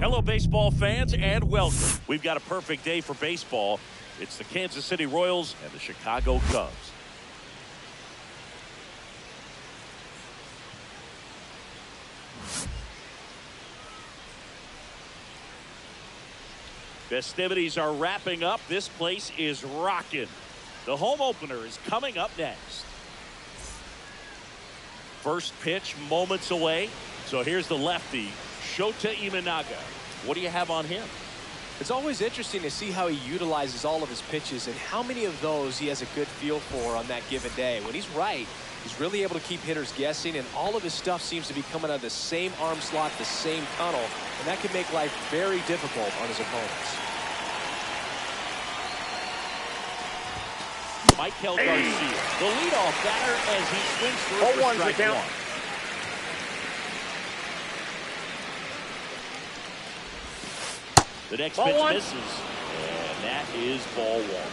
Hello, baseball fans, and welcome. We've got a perfect day for baseball. It's the Kansas City Royals and the Chicago Cubs. Festivities are wrapping up. This place is rocking. The home opener is coming up next. First pitch moments away. So here's the lefty, Shota Imanaga. What do you have on him? It's always interesting to see how he utilizes all of his pitches and how many of those he has a good feel for on that given day. When he's right, he's really able to keep hitters guessing, and all of his stuff seems to be coming out of the same arm slot, the same tunnel, and that can make life very difficult on his opponents. Michael Garcia, the leadoff batter, as he swings through for strike one. The next pitch misses, and that is ball one.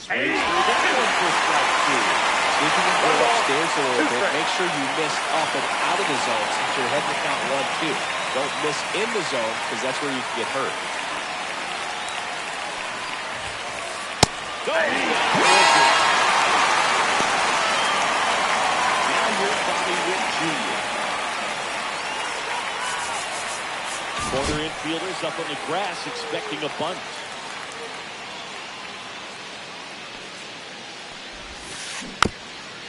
Swings through that one for strike two. If you can go upstairs a little bit, make sure you miss up and out of the zone since you're heading to count 1-2. Don't miss in the zone because that's where you can get hurt. Go! Now here's Bobby Witt Jr. Corner infielders up on the grass expecting a bunt.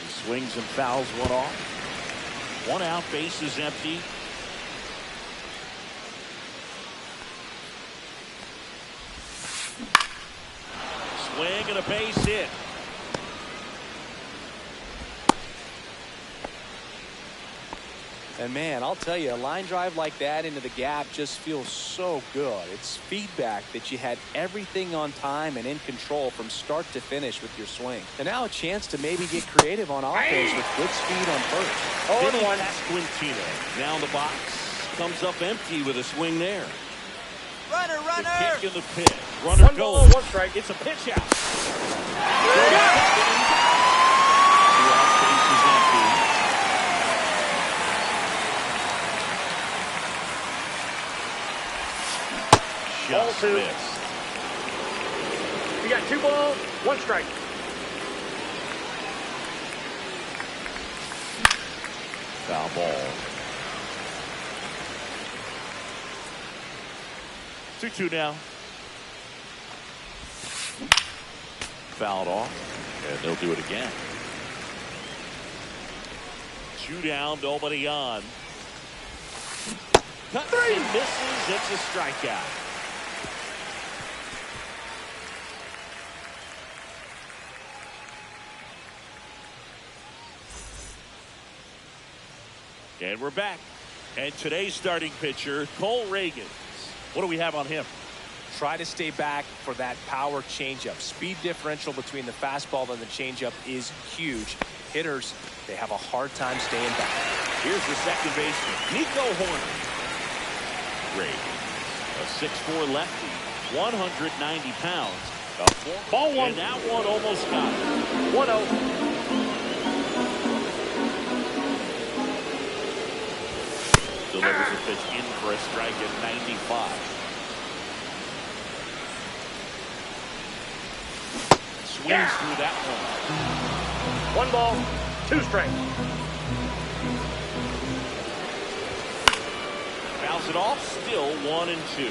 He swings and fouls one off. One out, base is empty. Swing and a base hit. And man, I'll tell you, a line drive like that into the gap just feels so good. It's feedback that you had everything on time and in control from start to finish with your swing. And now a chance to maybe get creative on offense with good speed on first. 0-1. Quintino now in the box. Comes up empty with a swing there. Runner. The kick in the pit. Runner One goes. ball, one strike. It's a pitch out. Just missed. You got 2 balls, 1 strike. Foul ball. 2-2 now. Fouled off, and they'll do it again. 2 down, nobody on. Cut 3 misses. It's a strikeout. And we're back. And today's starting pitcher, Cole Reagans. What do we have on him? Try to stay back for that power changeup. Speed differential between the fastball and the changeup is huge. Hitters, they have a hard time staying back. Here's the second baseman, Nico Horner. Reagans, a 6'4 lefty, 190 pounds. Ball one. And that one almost got it. 1-0. Delivers a pitch in for a strike at 95. Swings through that one. 1 ball, 2 strikes. Fouls it off, still 1-2.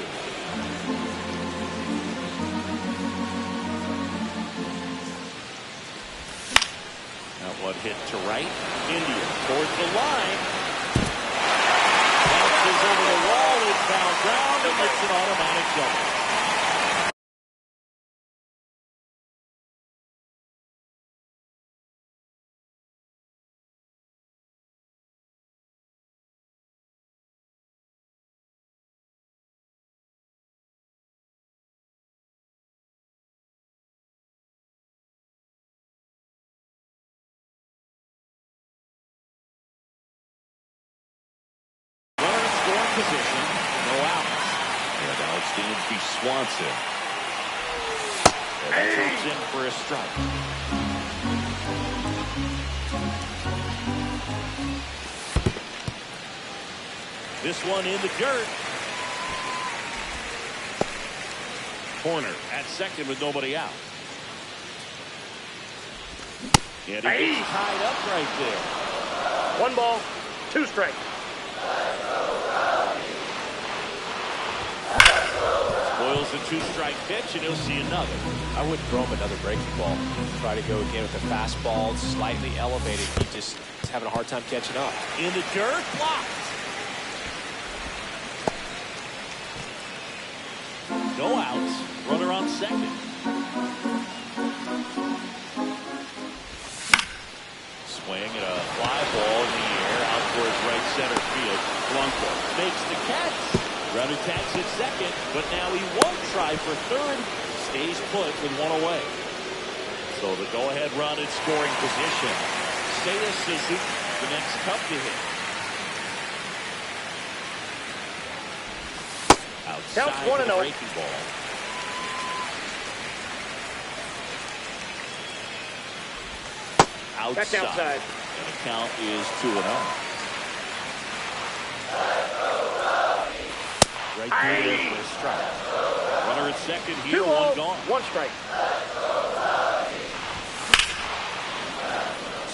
That one hit to right. India towards the line. Bounces over the wall in foul ground, and it's an automatic double. Position, no outs. And now it's Dansby Swanson. And that comes in for a strike. This one in the dirt. Corner at second with nobody out. And he gets tied up right there. 1 ball, 2 strikes. Spoils the 2-strike pitch, and he'll see another. I wouldn't throw him another breaking ball. Try to go again with a fastball, slightly elevated. He just is having a hard time catching up. In the dirt, blocked. No outs. Runner on second. Swing and a fly ball in the air out towards right center field. Blanco makes the catch. Runner tags at second, but now he won't try for third. Stays put with 1 away. So the go-ahead run in scoring position. Seiya Suzuki, the next tough to hit. Outside Counts 1-0. the breaking ball. Outside. That's outside. And the count is 2-0. Right through there for a strike. Runner at second here, 2 balls, 1 gone. 1 strike.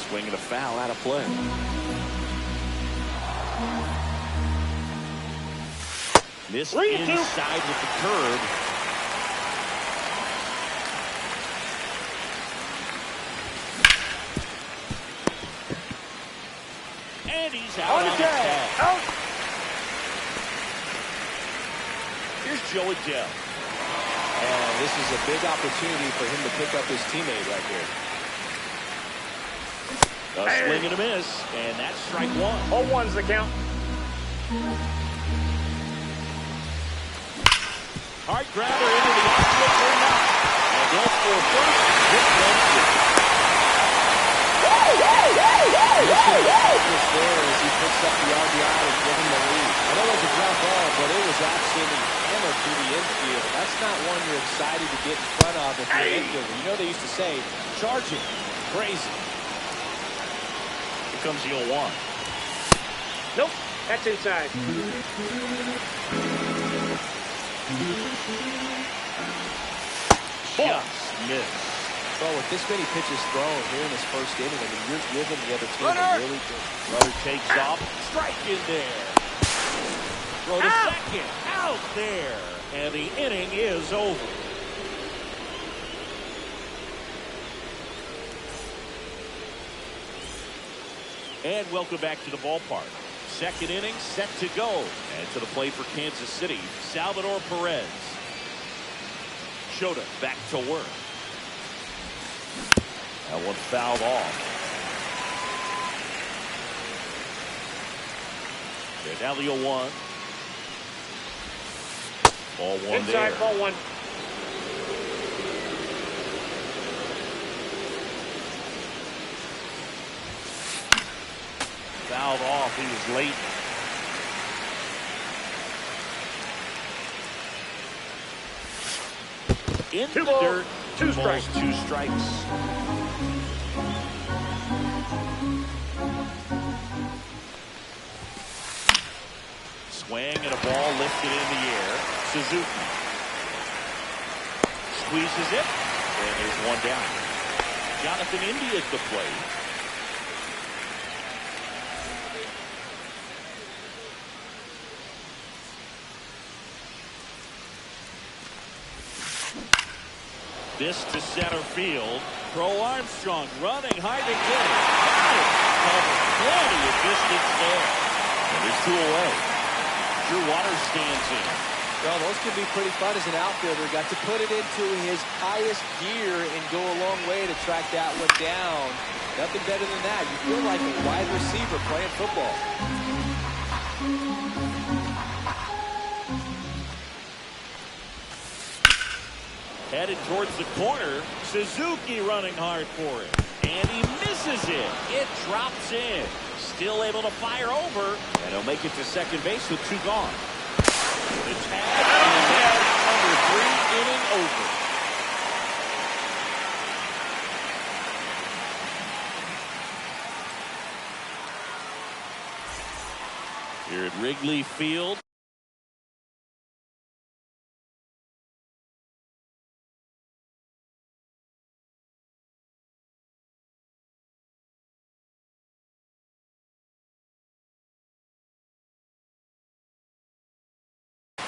Swinging a foul out of play. This inside with the curve. And he's out On the tag. Out. Here's Joe Adele. And this is a big opportunity for him to pick up his teammate right here. A swing and a miss, and that's strike 1. 0-1's the count. Hard grounder into the outfield for a knock. And goes for first. Hit There as he picks up the RBI and gives him the lead. I know it was a ground ball, but it was absolutely hammered through the infield. That's not one you're excited to get in front of if you're an infielder. You know they used to say, charging, crazy. Here comes the 0-1. Nope, that's inside. Just missed. Well, with this many pitches thrown here in this first inning, I mean, you're giving the other team a really good. Runner takes off. Strike in there. Throw to second. Out there. And the inning is over. And welcome back to the ballpark. Second inning set to go. And to the plate for Kansas City, Salvador Perez. Shota back to work. That one fouled off. And now the 0-1. Ball 1 Inside, there. ball 1. Fouled off. He was late. In the dirt. 2 strikes. 2 strikes. Swing and a ball lifted in the air. Suzuki squeezes it, and there's 1 down. Jonathan India at the plate. This to center field. Crow Armstrong running hard to get it. Covered. Plenty of distance there. And there's 2 away. Drew Waters stands in. Well, those can be pretty fun as an outfielder. Got to put it into his highest gear and go a long way to track that one down. Nothing better than that. You feel like a wide receiver playing football. Headed towards the corner. Suzuki running hard for it. And he misses it. It drops in. Still able to fire over. And he'll make it to second base with 2 gone. The tag is number 3, inning over. Here at Wrigley Wrigley Field.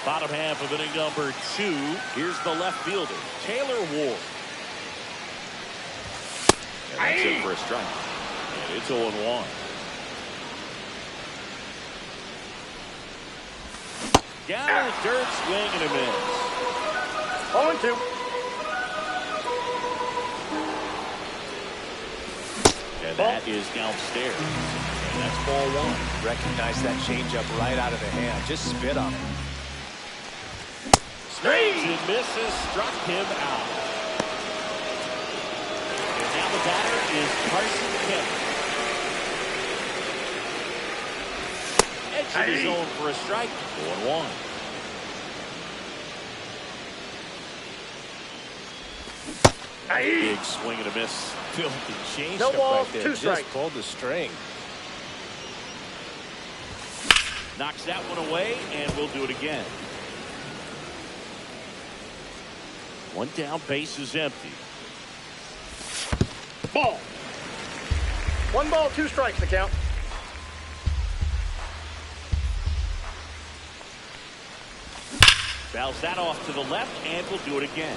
Bottom half of inning number 2. Here's the left fielder, Taylor Ward. And that's it for a strike. And it's 0-1. Down in the dirt, swing and a miss. 0-2. And that is downstairs. And that's ball 1. Recognize that changeup right out of the hand. Just spit on it. Swings and misses, struck him out. And now the batter is Carson Kemp. Edge of his zone for a strike. 0-1. Big swing and a miss. Filthy changeup No ball, right there. 2 Just strikes. pulled the string. Knocks that one away, and we'll do it again. One down, base is empty. Ball. 1 ball, 2 strikes to count. Fouls that off to the left, and we'll do it again.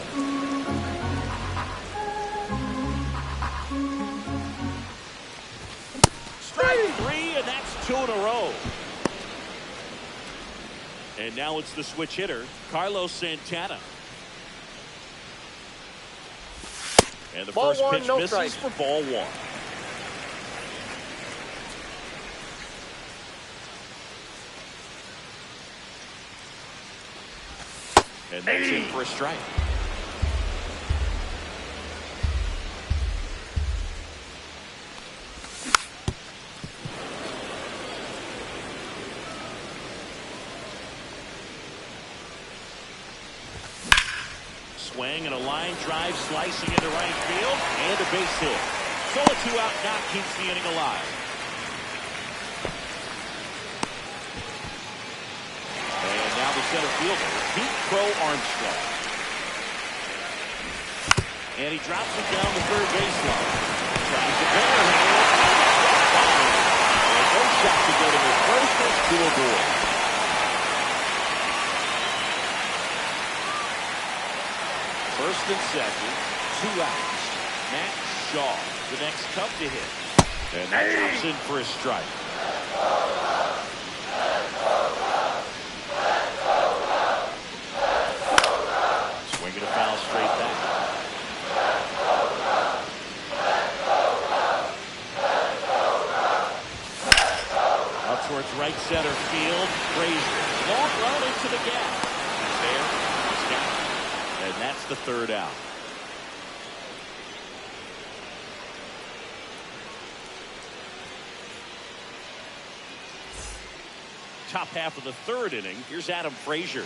Strike 3, and that's 2 in a row. And now it's the switch hitter, Carlos Santana. And the Ball first 1, pitch no misses strike. for ball 1. And that's in for a strike. Swing and a line drive slicing into right field and a base hit. So a 2-out knock keeps the inning alive. And now the center fielder, Pete Crow Armstrong. And he drops it down the third baseline. Tries to barrel. And no shot to go to the first pitch to a board. First and second, 2 outs. Matt Shaw, the next cup to hit. And that drops in for a strike. Swinging a foul straight back. Up towards right center field. Frazier. Long run into the gap. He's there. He's got it. And that's the 3rd out. Top half of the 3rd inning. Here's Adam Frazier.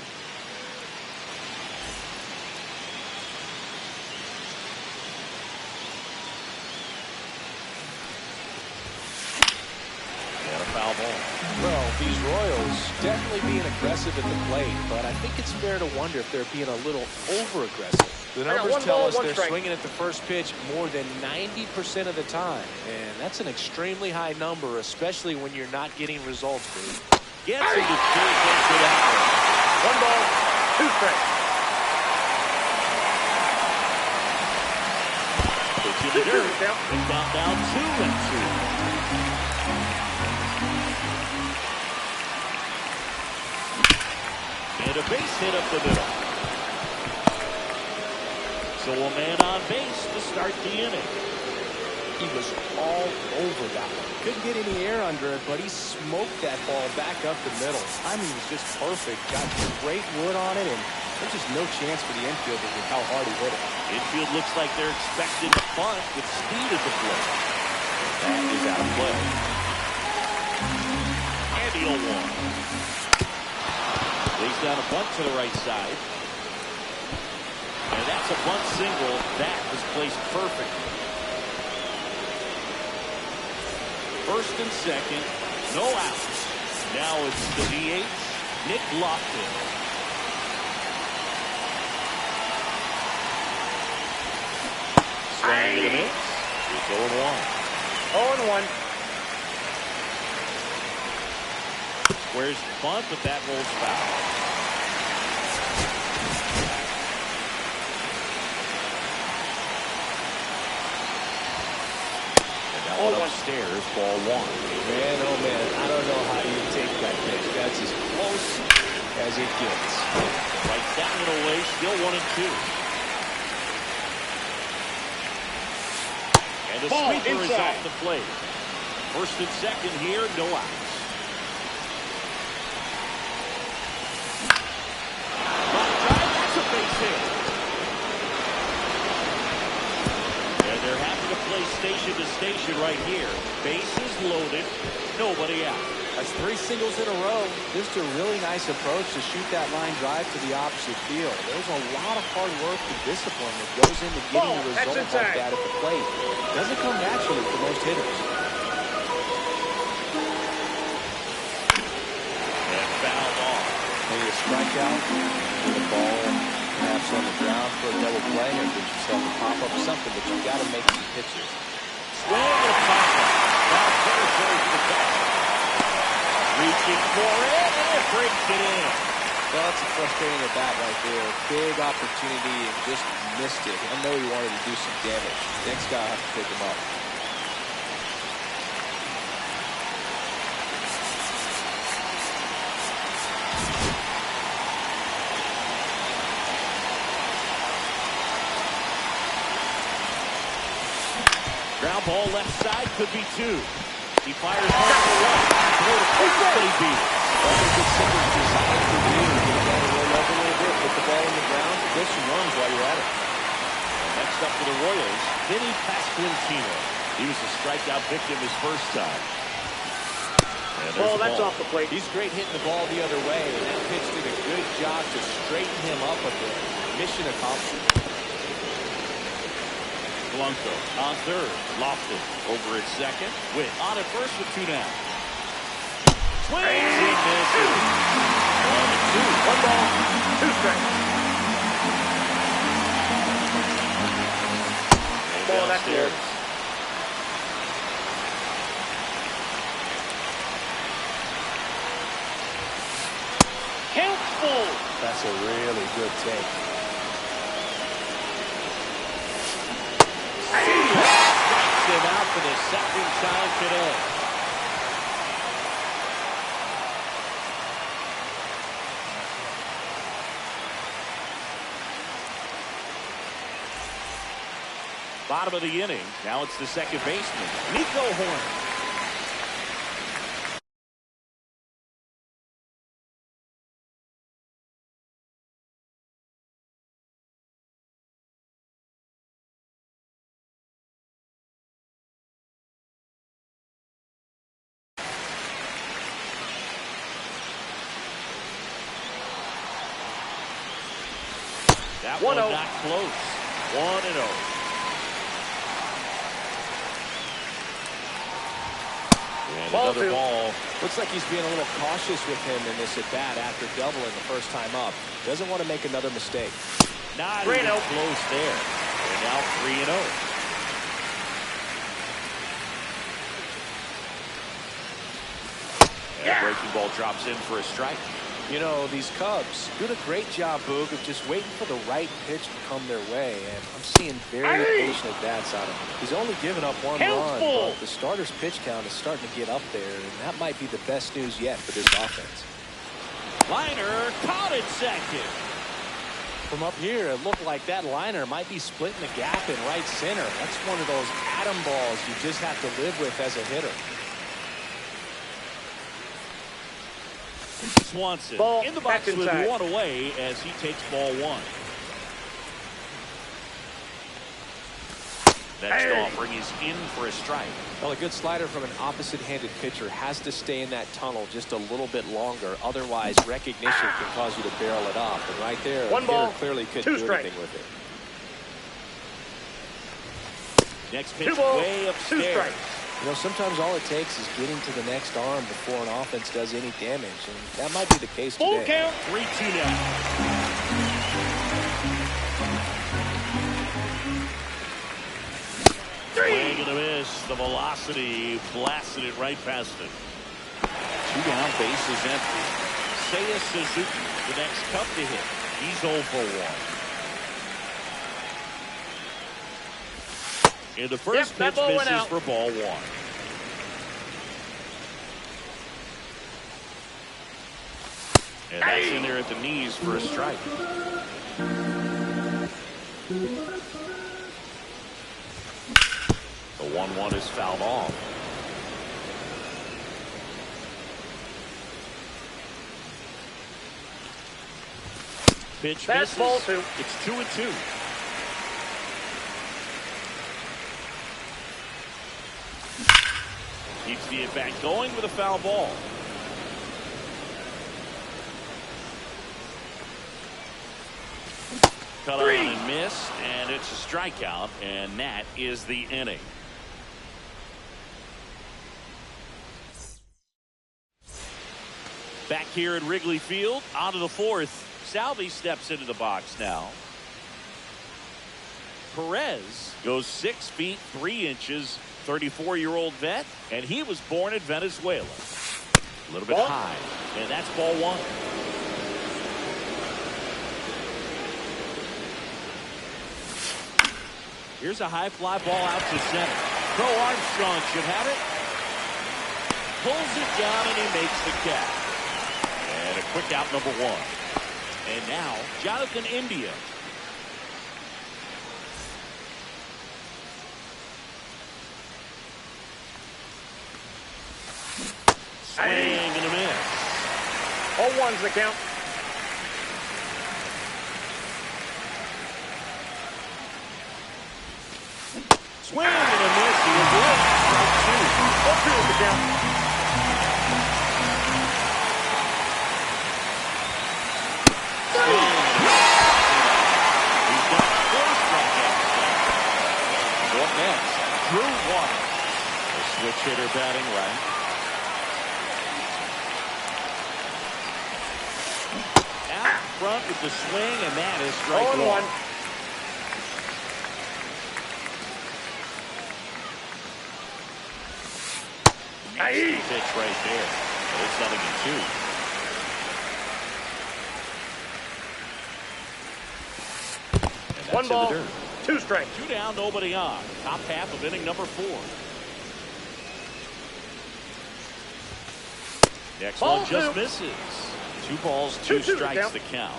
And a foul ball. Well, these Royals definitely being aggressive at the plate, but I think it's fair to wonder if they're being a little over-aggressive. The numbers tell us they're swinging at the first pitch more than 90% of the time, and that's an extremely high number, especially when you're not getting results, Bruce. Gets him to third base for that one. 1 ball, 2 strikes. Pitch in the dirt. And down 2-2. And a base hit up the middle. So a man on base to start the inning. He was all over that one. Couldn't get any air under it, but he smoked that ball back up the middle. Timing was just perfect. Got great wood on it, and there's just no chance for the infielder with how hard he hit it. Infield looks like they're expecting a bunt with speed at the plate. That is out of play. And the 0-1. Lays down a bunt to the right side. And that's a bunt single. That was placed perfectly. First and second, no outs. Now it's the DH, Nick Lofton. Swing and a miss. It's 0-1. 0-1. Squares the bunt, but that rolls foul. And that one upstairs, ball 1. Man, oh man, I don't know how you take that pitch. That's as close as it gets. Right that one away, still 1-2. And the sweeper is off the plate. First and second here, no outs. Line drive, that's a base hit. And they're having to play station to station right here. Bases loaded, nobody out. That's 3 singles in a row. Just a really nice approach to shoot that line drive to the opposite field. There's a lot of hard work and discipline that goes into getting a result like that at the plate. It doesn't come naturally for most hitters. And fouled off. Maybe a strikeout, with a ball perhaps on the ground for a double play, or get yourself a pop-up or something, but you've got to make some pitches. Swing and a pop-up. Now territory for the catcher. Reaching for it, and it breaks it in. Well, that's a frustrating at bat right there. Big opportunity and just missed it. I know he wanted to do some damage. Next guy will have to pick him up. Ground ball left side, could be 2. He fires hard for 1. Throw to first, but he beat it. That's a good simple design to do. Get the ball to roll up a little bit, put the ball in the ground, get some runs while you're at it. Next up for the Royals, Vinny Pasquantino. He was a strikeout victim his first time. Ball, that's off the plate. He's great hitting the ball the other way, and that pitch did a good job to straighten him up a bit. Mission accomplished. Blanco on third. Lofton over at second. Witt on at first with 2 down. Swings and misses. 1-2. 1 ball, 2 strikes. Ball, that's there. Count full. That's a really good take. Strikes him out for the second time today. Bottom of the inning. Now it's the second baseman, Nico Horner. That one not close. 1-0. And another ball. Looks like he's being a little cautious with him in this at-bat after doubling the first time up. Doesn't want to make another mistake. Not even close there. And now 3-0. And breaking ball drops in for a strike. You know, these Cubs doing a great job, Boog, of just waiting for the right pitch to come their way, and I'm seeing very patient at-bats out of him. He's only given up 1 run, but the starter's pitch count is starting to get up there, and that might be the best news yet for this offense. Liner caught at second. From up here, it looked like that liner might be splitting the gap in right center. That's one of those atom balls you just have to live with as a hitter. Swanson ball in the box with 1 away as he takes ball 1. Next offering is in for a strike. Well, a good slider from an opposite-handed pitcher has to stay in that tunnel just a little bit longer. Otherwise, recognition can cause you to barrel it off. And right there, one ball, clearly couldn't do anything with it. Next pitch way upstairs. You know, sometimes all it takes is getting to the next arm before an offense does any damage, and that might be the case Full today. count. 3-2 now. Swing and a miss. The velocity blasted it right past it. 2 down, bases empty. Seiya Suzuki, the next cup to hit. He's 0 for 1. In the first pitch, misses for ball 1. And that's in there at the knees for a strike. The 1-1 is fouled off. Pitch misses. Ball 2. It's 2-2. Keeps the at-bat going with a foul ball. Cut on and miss, and it's a strikeout, and that is the inning. Back here at Wrigley Field, out of the 4th. Salvi steps into the box now. Perez goes 6 feet 3 inches, 34-year-old vet, and he was born in Venezuela. A little bit high, and that's ball 1. Here's a high fly ball out to center. Crow Armstrong should have it. Pulls it down, and he makes the catch. And a quick out, number 1. And now, Jonathan India. Swing and a miss. 0-1's the count. Swing and a miss. He is in. 0-2's the count. Drew Waters, the switch hitter batting right. Out front with the swing, and that is strike 1. Nice pitch right there. But it's 0-2. And that's 1 ball. in the dirt. 2 strikes. 2 down, nobody on. Top half of inning number 4. Next Ball one just 2. misses. 2 balls, 2 strikes count. to count.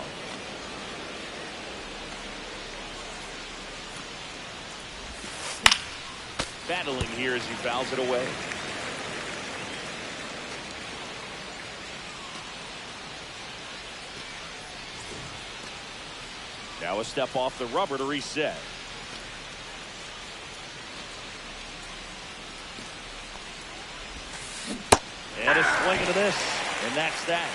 Battling here as he fouls it away. Now a step off the rubber to reset. And a swing and a miss. And that's that.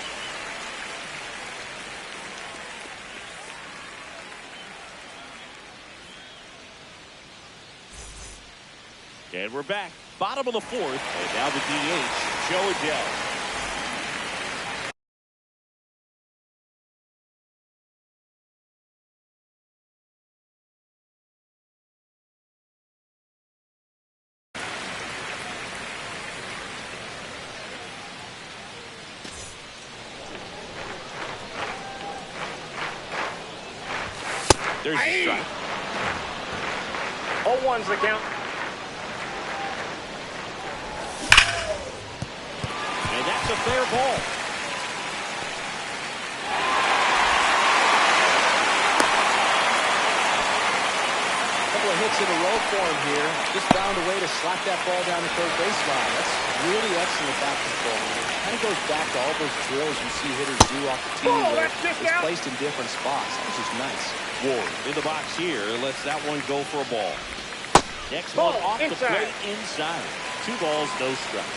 And we're back. Bottom of the 4th. And now the DH, Joe Adele. There's a strike. 0-1's the count. And that's a fair ball. Couple of hits in a row for him here. Just found a way to slap that ball down the third baseline. That's really excellent bat control. It kind of goes back to all those drills you see hitters do off the tee. Where it's placed in different spots. That was just nice. Ward in the box here lets that one go for a ball. Next Ball one off inside. the plate inside. 2 balls, no strikes.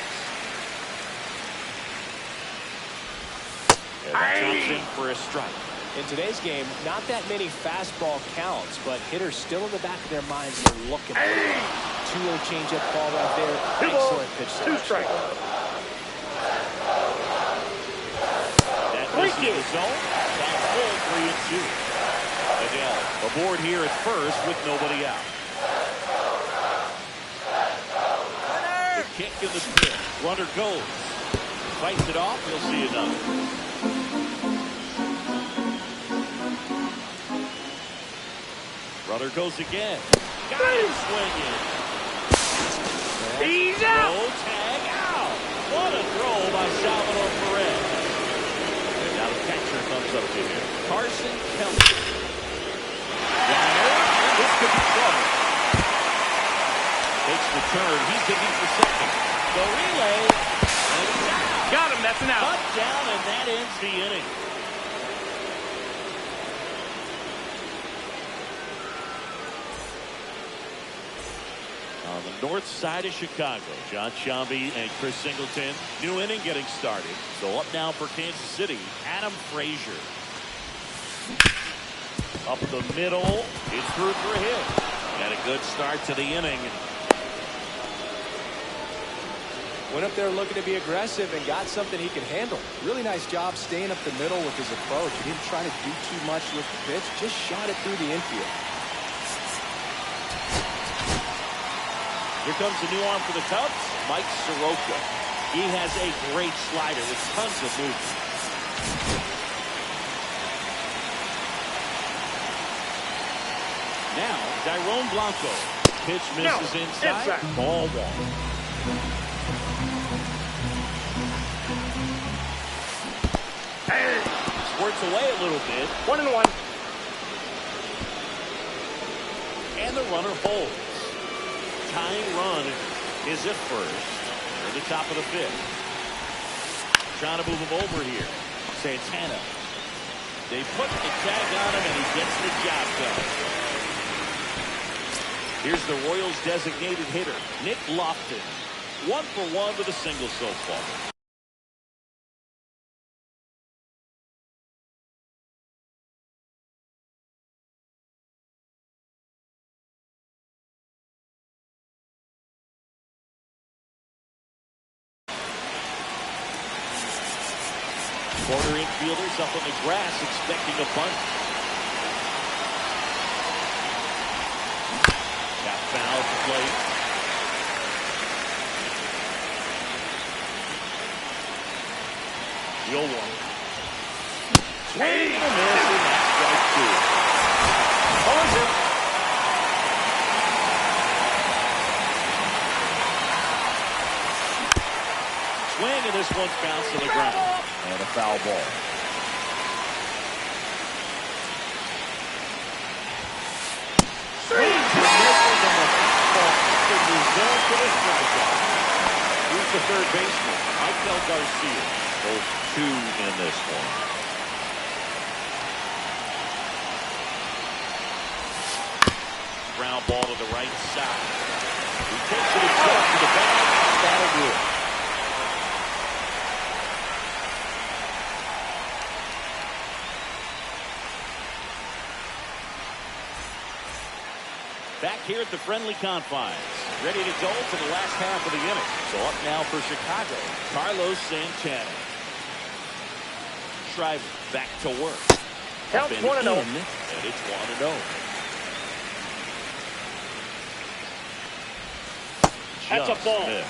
And that comes in for a strike. In today's game, not that many fastball counts, but hitters still in the back of their minds are looking for it. 2 2-0 changeup call right there. Excellent pitch selection. 2 strikes. That misses the zone. That's full 3-2. Adele aboard here at first with nobody out. The kick in the pit. Runner goes. Fights it off. We'll see another. Runner goes again. Got him swinging. He's out. Throw, tag out. What a throw by Salvador Perez. And now the catcher comes up to him. Carson Kelly. Runner. This could be trouble. Takes the turn. He's digging for second. The relay. And he's out. Got him. That's an out. Touchdown, and that ends the inning. On the north side of Chicago, John Sciambi and Chris Singleton. New inning getting started. So up now for Kansas City, Adam Frazier. Up the middle. It's through for a hit. Got a good start to the inning. Went up there looking to be aggressive and got something he could handle. Really nice job staying up the middle with his approach. He didn't try to do too much with the pitch. Just shot it through the infield. Here comes the new arm for the Cubs, Mike Soroka. He has a great slider with tons of movement. Now, Tyrone Blanco. Pitch misses inside. Ball 1. Hey. Squirts away a little bit. 1-1. And the runner holds. Tying run is at first. At the top of the 5th. Trying to move him over here. Santana. They put the tag on him and he gets the job done. Here's the Royals designated hitter, Nick Lofton. 1 for 1 with a single so far. Corner infielders up on the grass expecting a bunt. Got fouled to play. The 0-1. Swing and a miss, and that's strike 2. 0-2. Swing, and this one's bounced to the ground. And a foul ball. Swings and misses, and the fastball entered the zone for the strikeout. Here's the third baseman, Michael Garcia. Both 2 in this one. Ground ball to the right side. He takes it himself to the bag. That'll do it. Back here at the friendly confines, ready to go to the last half of the inning. So up now for Chicago, Carlos Santana. Schreiber back to work. Count 1-0. And it's 1-0. That's a ball. Missed.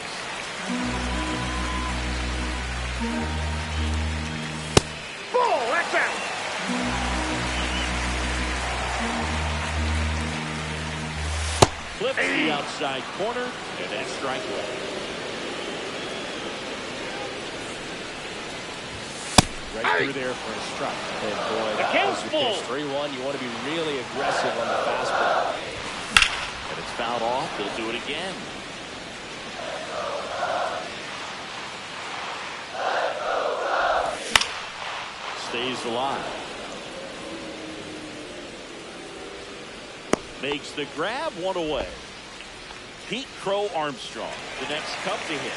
Ball. That's out. Flips the outside corner, and that's strike 1. Right through there for a strike. And boy, The that count's was your pitch. full. 3-1. You want to be really aggressive on the fastball. And it's fouled off. They'll do it again. Stays alive. Makes the grab, 1 away. Pete Crow Armstrong, the next Cub to hit.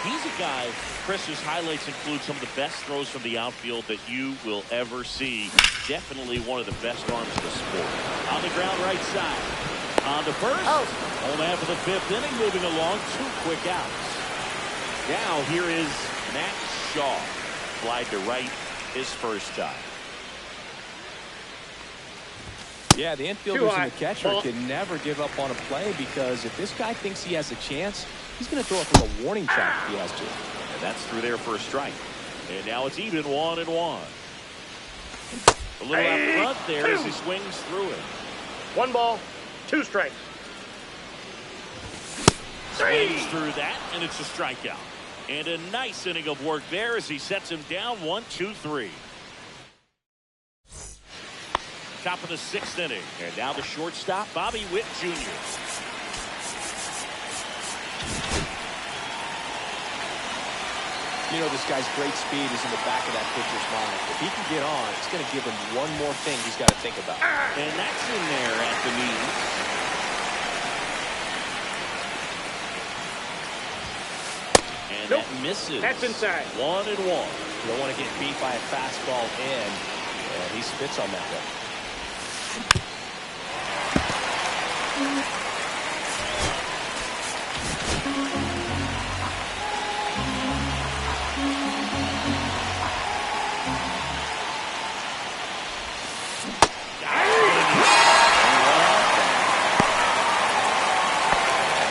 He's a guy, Chris's highlights include some of the best throws from the outfield that you will ever see. Definitely one of the best arms in the sport. On the ground right side. On to first. Out. Home half of the fifth inning, moving along. 2 quick outs. Now here is Matt Shaw. Fly to right his first time. Yeah, the infielders and the catcher can never give up on a play, because if this guy thinks he has a chance, he's going to throw it with a warning track if he has to. And that's through there for a strike. And now it's even 1-1. A little out front there as he swings through it. 1 ball, 2 strikes. Swings through that, and it's a strikeout. And a nice inning of work there as he sets him down 1-2-3. Top of the 6th inning. And now the shortstop, Bobby Witt Jr. You know, this guy's great speed is in the back of that pitcher's mind. If he can get on, it's going to give him one more thing he's got to think about. And that's in there at the knees. And that misses. That's inside. 1-1. You don't want to get beat by a fastball in, and he spits on that one.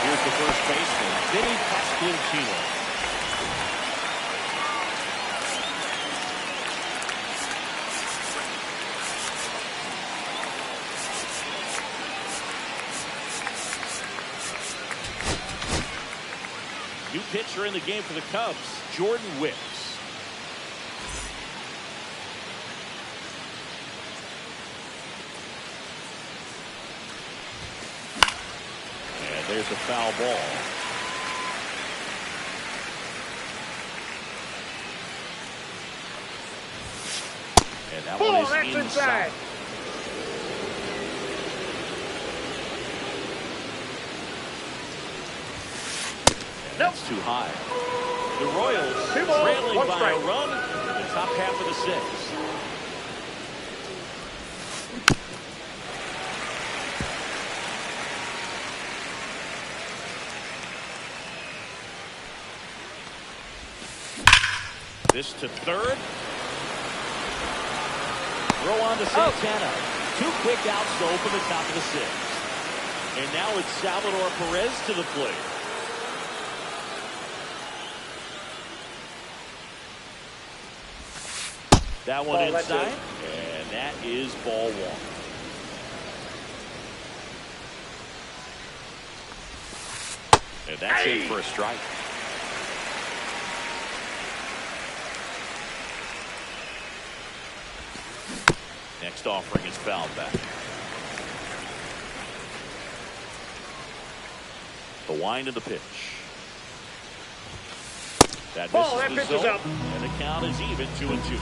Here's the first baseman, Vinny Pasquantino. New pitcher in the game for the Cubs, Jordan Wicks. And there's a foul ball. And that one is inside. That's too high. The Royals trailing by a run in the top half of the 6th. This to third. Throw on to Santana. 2 quick outs to open the top of the 6th. And now it's Salvador Perez to the plate. That one inside, and that is ball 1. And that's it for a strike. Next offering is fouled back. The wind of the pitch. That misses the zone, and the count is even 2-2.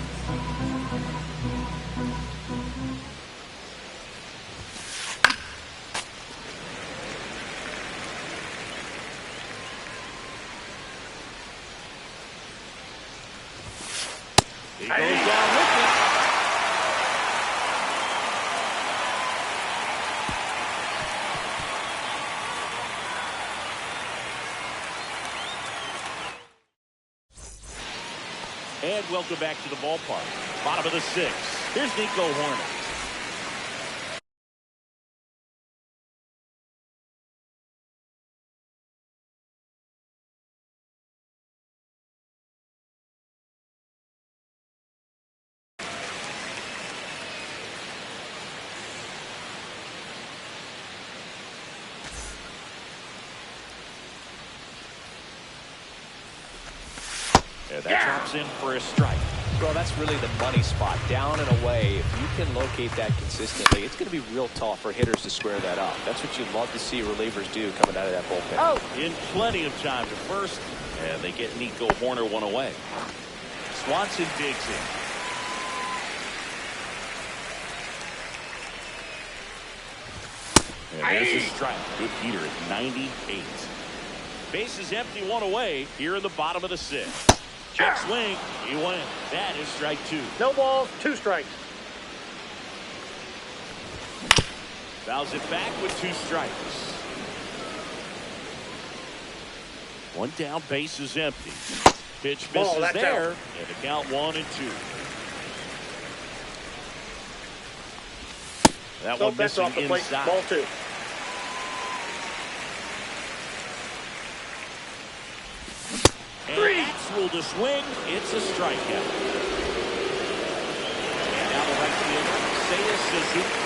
He goes down with it. And welcome back to the ballpark. Bottom of the 6th. Here's Nico Horner. And that drops in for a strike. Well, that's really the money spot. Down and away. If you can locate that consistently, it's going to be real tough for hitters to square that up. That's what you love to see relievers do coming out of that bullpen. In plenty of time to first, and they get Nico Horner one away. Swanson digs in. And there's a strike. Good heater at 98. Base is empty, one away here in the bottom of the 6th. Check swing. He went. That is strike 2. No balls, 2 strikes. Fouls it back with 2 strikes. One down, base is empty. Pitch misses there, and the count 1-2. That one missing inside. Ball 2. And that's ruled a swing. It's a strikeout. And now the right fielder, Seiya Suzuki.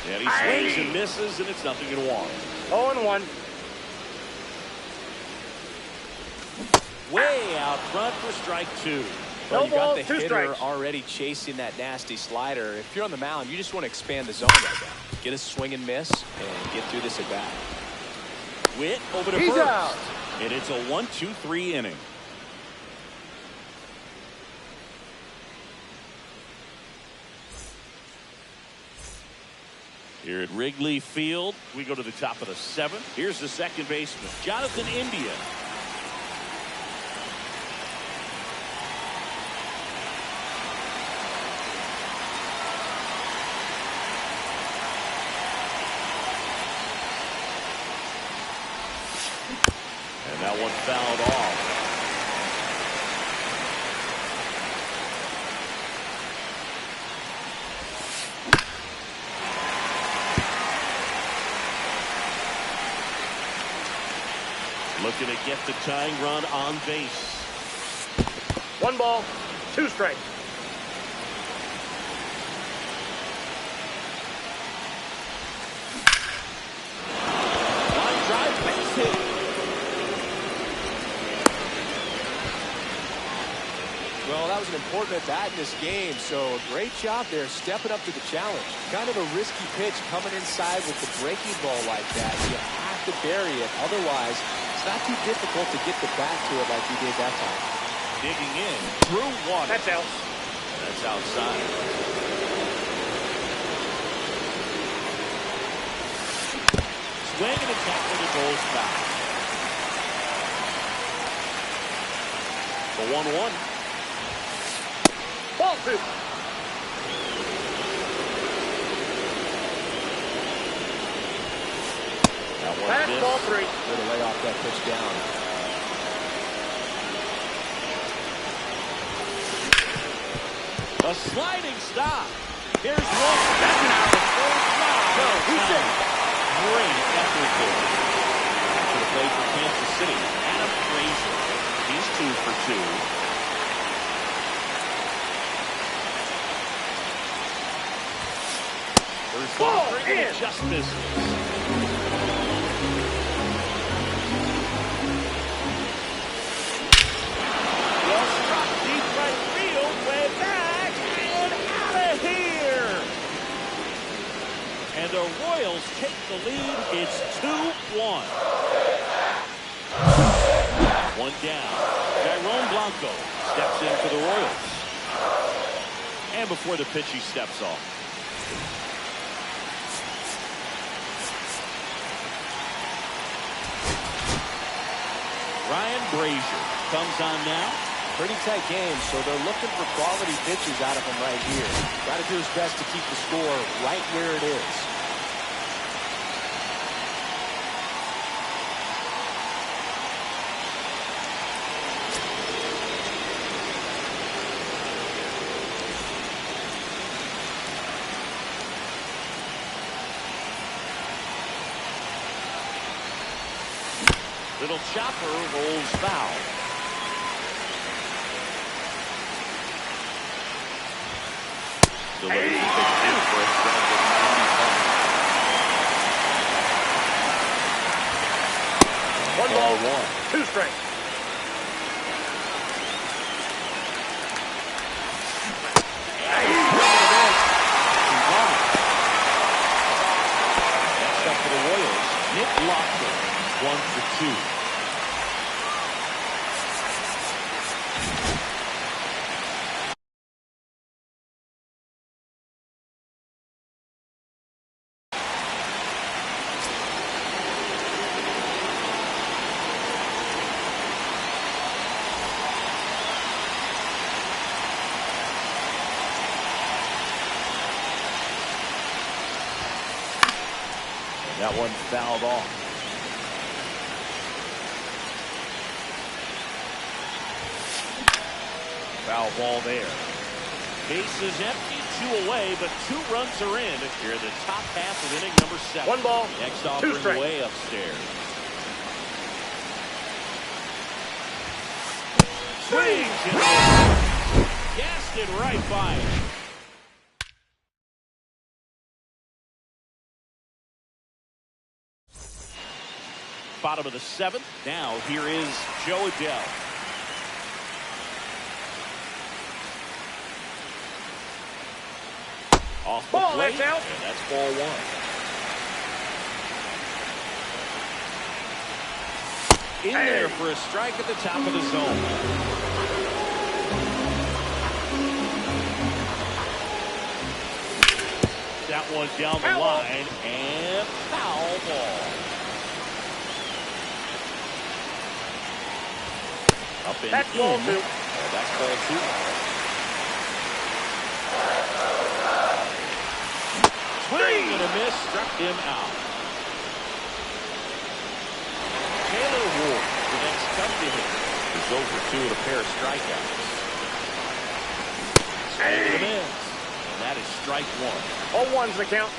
And he swings and misses, and it's 0-1. 0-1. Way out front for strike 2. Well, you got the 2 hitter strikes. already chasing that nasty slider. If you're on the mound, you just want to expand the zone right now. Get a swing and miss and get through this at bat. Witt over to He's first. out. And it's a 1-2-3 inning. Here at Wrigley Field, we go to the top of the 7th. Here's the second baseman, Jonathan India. And that one fouled off. Looking to get the tying run on base. 1 ball, 2 strikes. Line drive, base hit. Well, that was an important at-bat in this game, so a great job there stepping up to the challenge. Kind of a risky pitch coming inside with the breaking ball like that. You have to bury it, otherwise it's not too difficult to get the bat to it like he did that time. Digging in through one. That's out. That's outside. Swing and a tackle that goes foul. The 1-1. Ball 2. That one That's missed. ball 3. Way to lay off that pitch down. A sliding stop. Here's one. That's an out. No, he's safe. Great effort there. To the plate for Kansas City, Adam Frazier. He's 2 for 2. First ball, and it just misses. Well struck deep right field, way back, and out of here. And the Royals take the lead. It's 2-1. One down. Tyrone Blanco steps in for the Royals. And before the pitch, he steps off. Ryan Brazier comes on now. Pretty tight game, so they're looking for quality pitches out of him right here. Got to do his best to keep the score right where it is. Little chopper rolls foul. Delivery for a strike at 95. 1 ball, 2 strikes. Next up for the Royals, Nick Locker, 1 for 2. That one fouled off. Foul ball there. Bases empty, 2 away, but 2 runs are in here in the top half of inning number 7. 1 ball, Next 2 offering strikes. way upstairs. Swings and misses. Cast it right by him. Bottom of the 7th. Now here is Joe Adell. Off the Ball, plate, that's out. and that's ball 1. In there for a strike at the top of the zone. That one down the line, and foul ball. Up and That's in. ball 2. That's ball 2. Swing and a miss, struck him out. Taylor Ward, the next company hitter, is over 2 with a pair of strikeouts. Swing and a miss, and that is strike 1. 0-1's the count.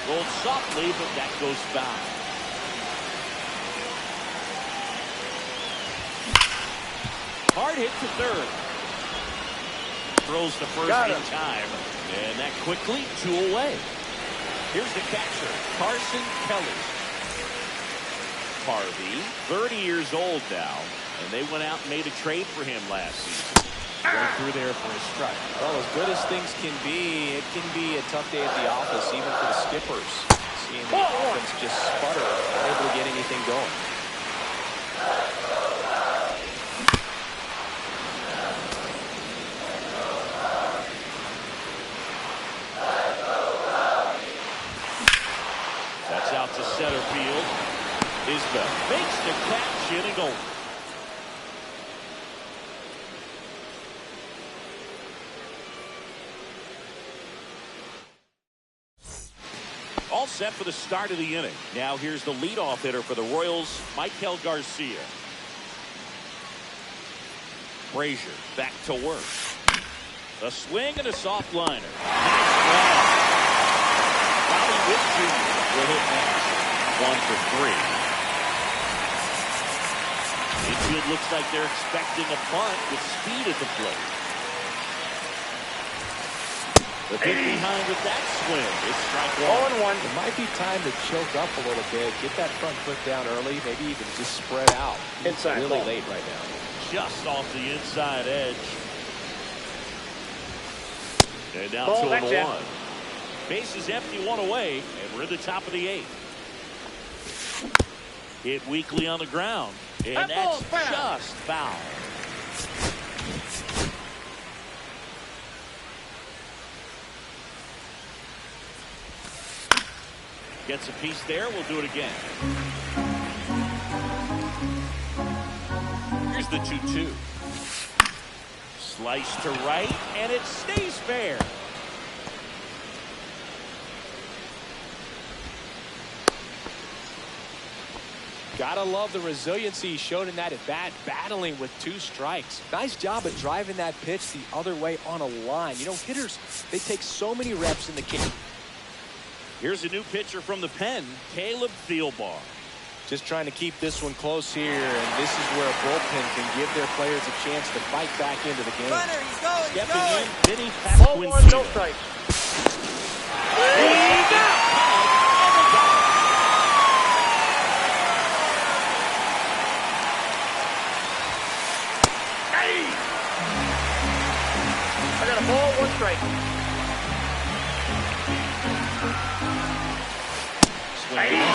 Rolled softly, but that goes foul. Hard hit to third. Throws to first in time. And that quickly 2 away. Here's the catcher, Carson Kelly. Harvey, 30 years old now. And they went out and made a trade for him last season. Right through there for a strike. Well, as good as things can be, it can be a tough day at the office, even for the skippers. Seeing the offense just sputter, unable to get anything going. That's out to center field. Isbell makes the catch in and over. All set for the start of the inning. Now here's the leadoff hitter for the Royals, Michael Garcia. Frazier back to work. A swing and a soft liner. Bobby Witt Jr. will hit next. 1 for 3. Infield looks like they're expecting a bunt with speed at the plate. The pitch behind with that swing is strike 1. 0-1. It might be time to choke up a little bit, get that front foot down early, maybe even just spread out. Inside really ball. late right now. Just off the inside edge. And down Ball, 2-1. Base is empty, 1 away, and we're at the top of the 8th. Hit weakly on the ground, and that's just foul. Gets a piece there. We'll do it again. Here's the 2-2. Slice to right, and it stays fair. Gotta love the resiliency he showed in that at bat, battling with 2 strikes. Nice job of driving that pitch the other way on a line. You know, hitters, they take so many reps in the game. Here's a new pitcher from the pen, Caleb Thielbar. Just trying to keep this one close here, and this is where a bullpen can give their players a chance to fight back into the game. Runner, he's going, Stepping in, Vinny 0-1, no Pasquantino. strike. I got a ball, 1 strike. Swing.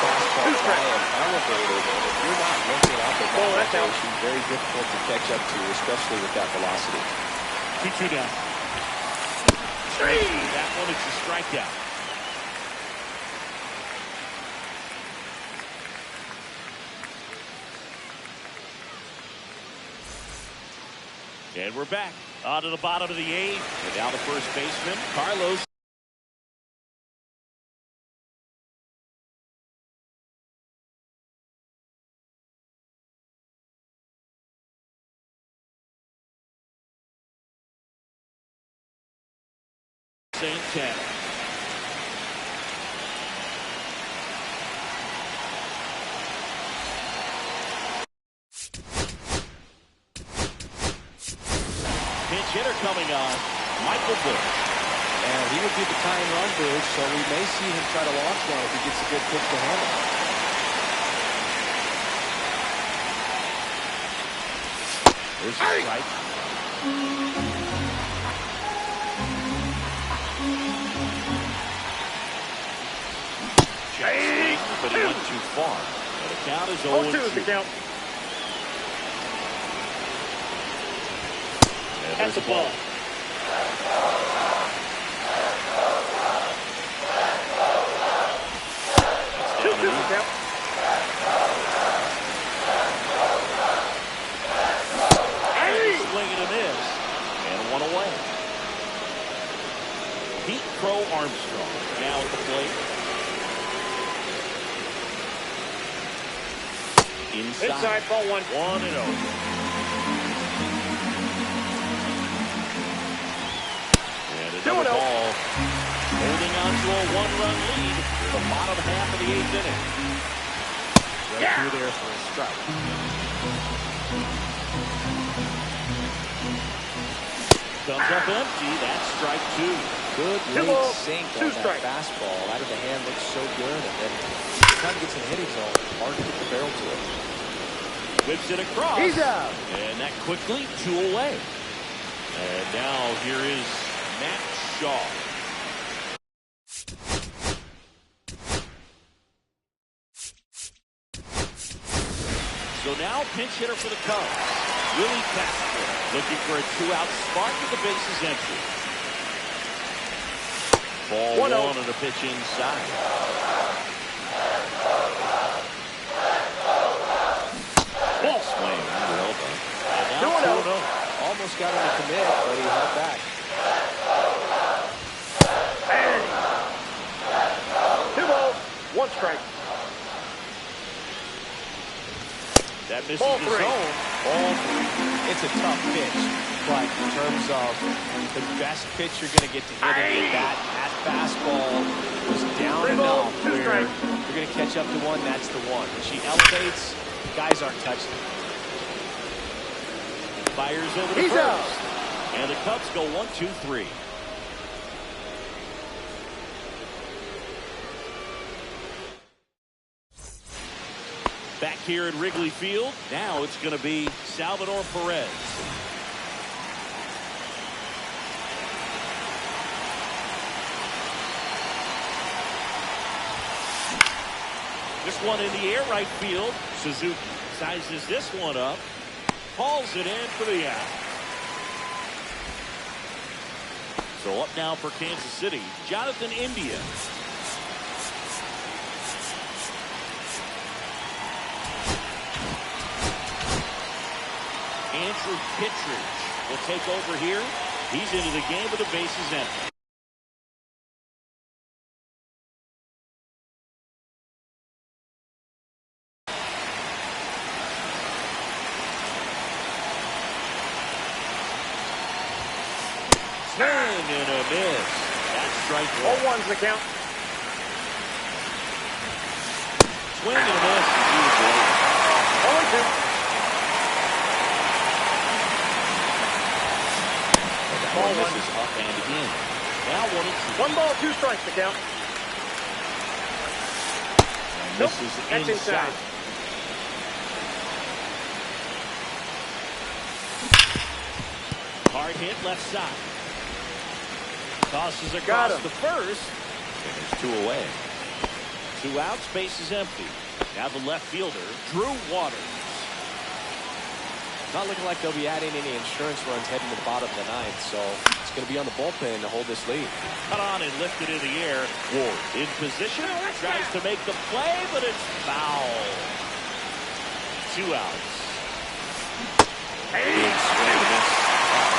Fastball fly and elevated, and if you're not looking up at that that's out. rotation, very difficult to catch up to, especially with that velocity. 2-2 down. That one is a strikeout. And we're back. On to the bottom of the 8th. And now the first baseman, Carlos. Santana. Pinch hitter coming on, Michael Bush. And he would be the tying run, Bruce, so we may see him try to launch one if he gets a good pitch to handle. There's a strike. But he went too far. And the count is 0-2. 0-2 is the count. That's the ball. 2-2 is the count. Swing and a miss. And one away. Pete Crow Armstrong now at the plate. Inside ball 1. 1-0. And another ball. Holding on to a 1-run lead for the bottom half of the 8th inning. Right through there for a strike. Comes up empty. That's strike 2. Good late sink on that fastball. Out of the hand looks so good. And then trying to get some hitting zone. Hard to get the barrel to it. Whips it across. He's out. And that quickly 2 away. And now here is Matt Shaw. So now pinch hitter for the Cubs. Willie Castro looking for a 2-out spot with the bases empty. Ball 1 and a pitch inside. Ball swing. And now 2-0. Almost got him to commit, but he held back. And 2 balls, 1 strike. That misses Ball the 3. zone. Ball 3. It's a tough pitch, but in terms of the best pitch you're going to get to hit it with that fastball was down 3 balls, enough 2 where strikes. you're going to catch up to one. That's the one. When she elevates, guys aren't touching it. Fires over to He's first. out. And the Cubs go 1-2-3. Back here at Wrigley Field, now it's going to be Salvador Perez. This one in the air, right field. Suzuki sizes this one up. Hauls it in for the out. So up now for Kansas City, Jonathan India. Andrew Kittredge will take over here. He's into the game with the bases empty. Swing and a miss. That's strike 1. 0-1's the count. Swing and a miss. 0-2. Ball 1 is up and in. Now 1-2. 1 ball, 2 strikes to count. And this is That's inside. Hard hit left side. Tosses Got across him. the first. And there's 2 away. 2 outs, base is empty. Now the left fielder, Drew Waters. Not looking like they'll be adding any insurance runs heading to the bottom of the 9th, so it's going to be on the bullpen to hold this lead. Cut on and lifted in the air. Ward in position. Tries to make the play, but it's foul. 2 outs. Hey. Big swing and miss.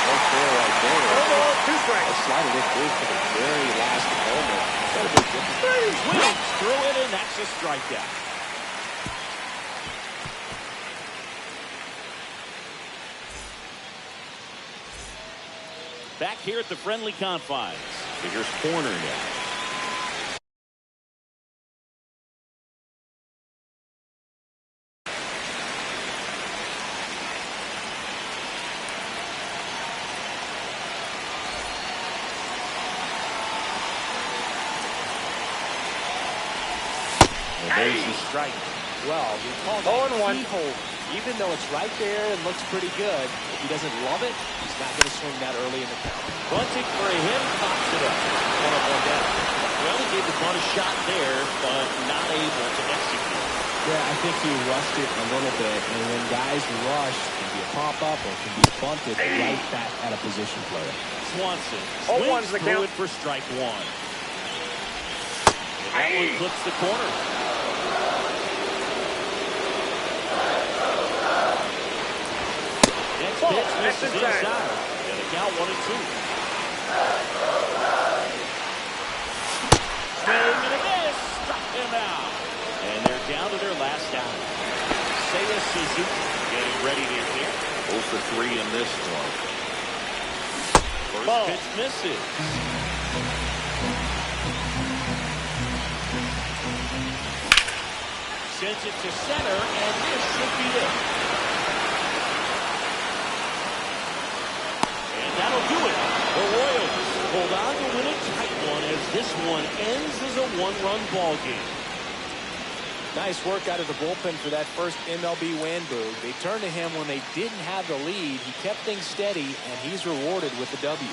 Both score right there. No ball, 2 strikes. Sliding it through for the very last moment. Got a big difference. Swings through it, and that's a strikeout. Back here at the friendly confines. Here's corner now. There's the strike. Well, we call that keyhole. Even though it's right there and looks pretty good, if he doesn't love it, he's not going to swing that early in the count. Bunting for a hit, pops it up. 1 up, 1 down. Well, he gave the bunt a shot there, but not able to execute. Yeah, I think he rushed it a little bit, and when guys rush, it can be a pop-up or it can be bunted right back at a position player. Swanson One's swings the through count. it for strike 1. And that one clips the corner. Next pitch misses inside. And the count 1-2. Swing and a miss. Struck him out. And they're down to their last out. Seiya Suzuki getting ready to hit. 0 for 3 in this one. First pitch misses. Sends it to center, and this should be it. And that'll do it. The Royals hold on to win a tight one as this one ends as a 1-run ball game. Nice work out of the bullpen for that first MLB win, Boog. They turned to him when they didn't have the lead. He kept things steady, and he's rewarded with the W.